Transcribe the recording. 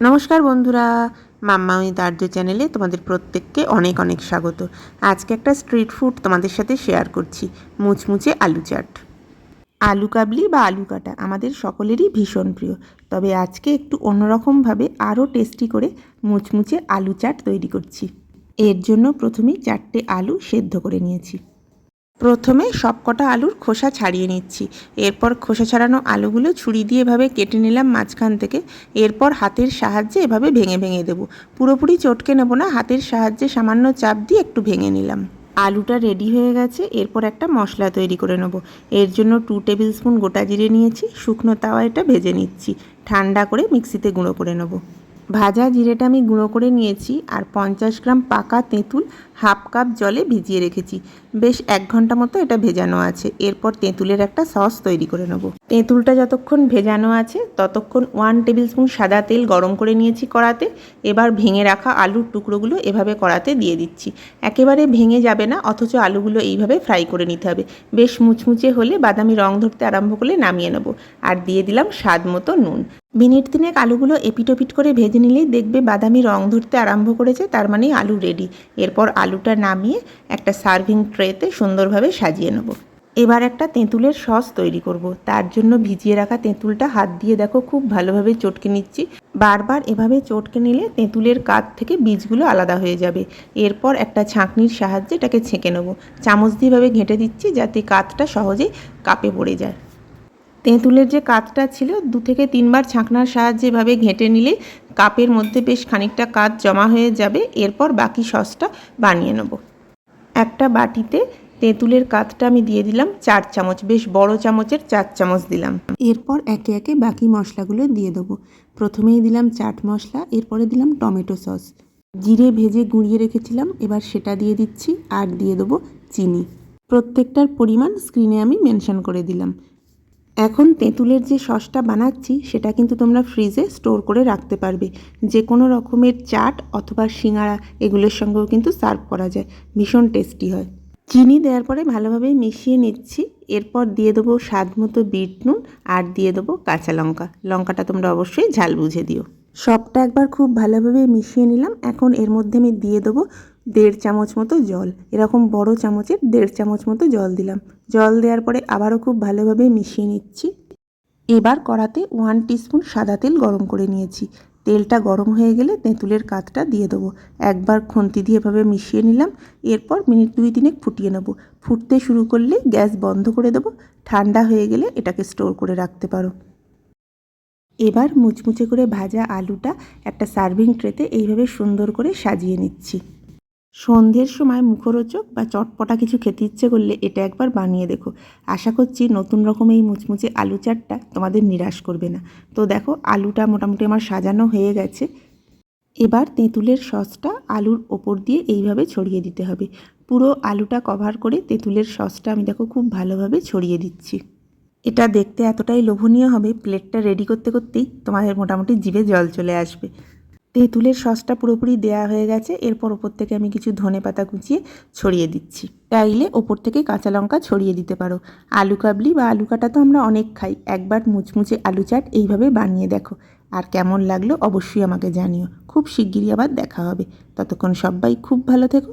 নমস্কার বন্ধুরা, মাম্মা উইথ আর্য চ্যানেলে তোমাদের প্রত্যেককে অনেক অনেক স্বাগত। আজকে একটা স্ট্রিট ফুড তোমাদের সাথে শেয়ার করছি, মুচমুচে আলু চাট। আলু কাবলি বা আলু কাটা আমাদের সকলেরই ভীষণ প্রিয়, তবে আজকে একটু অন্যরকমভাবে আরও টেস্টি করে মুচমুচে আলু চাট তৈরি করছি। এর জন্য প্রথমেই 4টে আলু সেদ্ধ করে নিয়েছি। প্রথমে সবকটা আলুর খোসা ছাড়িয়ে নিচ্ছি। এরপর খোসা ছাড়ানো আলুগুলো ছুরি দিয়ে এভাবে কেটে নিলাম মাঝখান থেকে। এরপর হাতের সাহায্যে এভাবে ভেঙে ভেঙে দেবো। পুরোপুরি চটকে নেব না, হাতের সাহায্যে সামান্য চাপ দিয়ে একটু ভেঙে নিলাম। আলুটা রেডি হয়ে গেছে। এরপর একটা মশলা তৈরি করে নেব। এর জন্য 2 টেবিল স্পুন গোটা জিরে নিয়েছি। শুকনো তাওয়া এটা ভেজে নিচ্ছি। ঠান্ডা করে মিক্সিতে গুঁড়ো করে নেব। ভাজা জিরেটা আমি গুঁড়ো করে নিয়েছি। আর 50 গ্রাম পাকা তেঁতুল হাফ কাপ জলে ভিজিয়ে রেখেছি। বেশ 1 ঘন্টা মতো এটা ভেজানো আছে। এরপর তেঁতুলের একটা সস তৈরি করে নেব। তেঁতুলটা যতক্ষণ ভেজানো আছে ততক্ষণ 1 টেবিল স্পুন সাদা তেল গরম করে নিয়েছি কড়াতে। এবার ভেঙে রাখা আলুর টুকরোগুলো এভাবে কড়াতে দিয়ে দিচ্ছি। একেবারে ভেঙে যাবে না, অথচ আলুগুলো এইভাবে ফ্রাই করে নিতে হবে। বেশ মুচমুচে হলে বাদামি রং ধরতে আরম্ভ করলে নামিয়ে নেব। আর দিয়ে দিলাম স্বাদ মতো নুন। মিনিট 3 আলুগুলো এপিটোপিট করে ভেজে নিলেই দেখবে বাদামি রং ধরতে আরম্ভ করেছে, তার মানেই আলু রেডি। এরপর আলুটা নামিয়ে একটা সার্ভিং ট্রেতে সুন্দরভাবে সাজিয়ে নেব। এবার একটা তেঁতুলের সস তৈরি করব। তার জন্য ভিজিয়ে রাখা তেঁতুলটা হাত দিয়ে দেখো খুব ভালোভাবে চটকে নিচ্ছি। বারবার এভাবে চটকে নিলে তেঁতুলের কাত থেকে বীজগুলো আলাদা হয়ে যাবে। এরপর একটা ছাঁকনির সাহায্যে এটাকে ছেঁকে নেব। চামচ দিয়ে এভাবে ঘেঁটে দিচ্ছি যাতে কাতটা সহজেই কাপে পড়ে যায়। তেঁতুলের যে কাতটা ছিল 2 থেকে 3 বার ছাঁকনার সাহায্যে এভাবে ঘেঁটে নিলে কাপের মধ্যে বেশ খানিকটা কাত জমা হয়ে যাবে। এরপর বাকি সসটা বানিয়ে নেব। একটা বাটিতে তেঁতুলের কাতটা আমি দিয়ে দিলাম 4 চামচ, বেশ বড় চামচের 4 চামচ দিলাম। এরপর একে একে বাকি মশলাগুলো দিয়ে দেবো। প্রথমেই দিলাম চাট মশলা, এরপরে দিলাম টমেটো সস। জিরে ভেজে গুঁড়িয়ে রেখেছিলাম, এবার সেটা দিয়ে দিচ্ছি। আর দিয়ে দেবো চিনি। প্রত্যেকটার পরিমাণ স্ক্রিনে আমি মেনশন করে দিলাম। এখন তেঁতুলের যে সসটা বানাচ্ছি সেটা কিন্তু তোমরা ফ্রিজে স্টোর করে রাখতে পারবে। যে কোনো রকমের চাট অথবা সিঙ্গাড়া এগুলোর সঙ্গেও কিন্তু সার্ভ করা যায়, ভীষণ টেস্টি হয়। চিনি দেওয়ার পরে ভালোভাবে মিশিয়ে নিচ্ছি। এরপর দিয়ে দেবো স্বাদ মতো বিট নুন আর দিয়ে দেবো কাঁচা লঙ্কা। লঙ্কাটা তোমরা অবশ্যই ঝাল বুঝে দিও। সবটা একবার খুব ভালোভাবে মিশিয়ে নিলাম। এখন এর মধ্যে আমি দিয়ে দেবো 1.5 চামচ মতো জল। এরকম বড় চামচের 1.5 চামচ মতো জল দিলাম। জল দেওয়ার পরে আবারও খুব ভালোভাবে মিশিয়ে নিচ্ছি। এবার কড়াতে 1 টিস্পুন সাদা তেল গরম করে নিয়েছি। তেলটা গরম হয়ে গেলে তেঁতুলের কাতটা দিয়ে দেবো। একবার খুন্তি দিয়ে এভাবে মিশিয়ে নিলাম। এরপর মিনিট 2-3 ফুটিয়ে নেব। ফুটতে শুরু করলে গ্যাস বন্ধ করে দেবো। ঠান্ডা হয়ে গেলে এটাকে স্টোর করে রাখতে পারো। এবার মুচমুচে করে ভাজা আলুটা একটা সার্ভিং ট্রেতে এইভাবে সুন্দর করে সাজিয়ে নিচ্ছি। সন্ধ্যের সময় মুখরোচক বা চটপটা কিছু খেতে ইচ্ছে করলে এটা একবার বানিয়ে দেখো। আশা করছি নতুন রকম এই মুচমুচে আলু চাটটা তোমাদের নিরাশ করবে না। তো দেখো আলুটা মোটামুটি আমার সাজানো হয়ে গেছে। এবার তেঁতুলের সসটা আলুর ওপর দিয়ে এইভাবে ছড়িয়ে দিতে হবে। পুরো আলুটা কভার করে তেঁতুলের সসটা আমি দেখো খুব ভালোভাবে ছড়িয়ে দিচ্ছি। এটা দেখতে এতটাই লোভনীয় হবে, প্লেটটা রেডি করতে করতেই তোমাদের মোটামুটি জিভে জল চলে আসবে। তেঁতুলের সসটা পুরোপুরি দেয়া হয়ে গেছে। এরপর ওপর থেকে আমি কিছু ধনেপাতা কুচিয়ে ছড়িয়ে দিচ্ছি। চাইলে ওপর থেকে কাঁচা লঙ্কা ছড়িয়ে দিতে পারো। আলু কাবলি বা আলু কাটা তো আমরা অনেক খাই, একবার মুচমুচে আলু চাট এইভাবে বানিয়ে দেখো। আর কেমন লাগলো অবশ্যই আমাকে জানিও। খুব শিগগিরই আবার দেখা হবে। ততক্ষণ সবাই খুব ভালো থেকো,